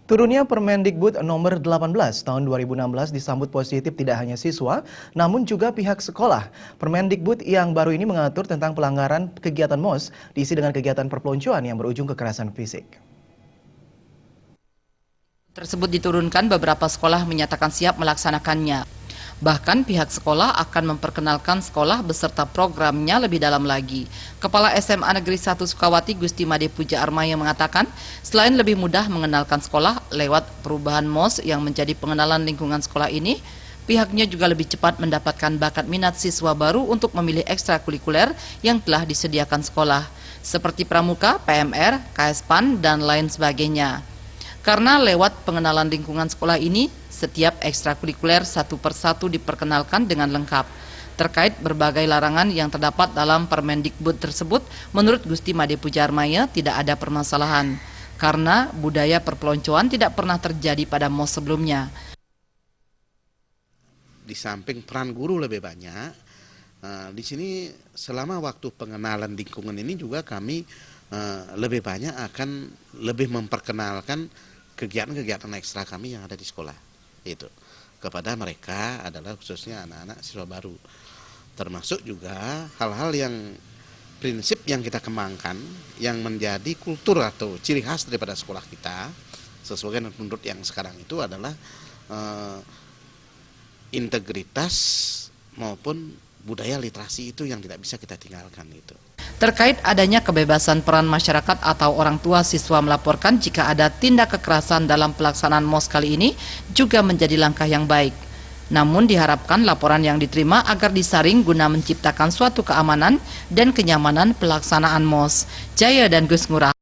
Turunnya Permendikbud nomor 18 tahun 2016 disambut positif tidak hanya siswa, namun juga pihak sekolah. Permendikbud yang baru ini mengatur tentang pelanggaran kegiatan MOS diisi dengan kegiatan perpeloncoan yang berujung kekerasan fisik. Tersebut diturunkan, beberapa sekolah menyatakan siap melaksanakannya. Bahkan pihak sekolah akan memperkenalkan sekolah beserta programnya lebih dalam lagi. Kepala SMA Negeri 1 Sukawati Gusti Made Puja Armaya mengatakan, selain lebih mudah mengenalkan sekolah lewat perubahan MOS yang menjadi pengenalan lingkungan sekolah ini, pihaknya juga lebih cepat mendapatkan bakat minat siswa baru untuk memilih ekstrakurikuler yang telah disediakan sekolah, seperti pramuka, PMR, KSPAN, dan lain sebagainya. Karena lewat pengenalan lingkungan sekolah ini, setiap ekstrakurikuler satu persatu diperkenalkan dengan lengkap. Terkait berbagai larangan yang terdapat dalam Permendikbud tersebut, menurut Gusti Made Puja Armaya tidak ada permasalahan, karena budaya perpeloncoan tidak pernah terjadi pada MOS sebelumnya. Di samping peran guru lebih banyak, di sini selama waktu pengenalan lingkungan ini juga kami lebih banyak akan lebih memperkenalkan kegiatan-kegiatan ekstra kami yang ada di sekolah itu kepada mereka, adalah khususnya anak-anak siswa baru, termasuk juga hal-hal yang prinsip yang kita kembangkan yang menjadi kultur atau ciri khas daripada sekolah kita sesuai dengan menurut yang sekarang itu adalah integritas maupun budaya literasi itu yang tidak bisa kita tinggalkan itu. Terkait adanya kebebasan peran masyarakat atau orang tua siswa melaporkan jika ada tindak kekerasan dalam pelaksanaan MOS kali ini juga menjadi langkah yang baik. Namun diharapkan laporan yang diterima agar disaring guna menciptakan suatu keamanan dan kenyamanan pelaksanaan MOS. Jaya dan Gus Ngurah.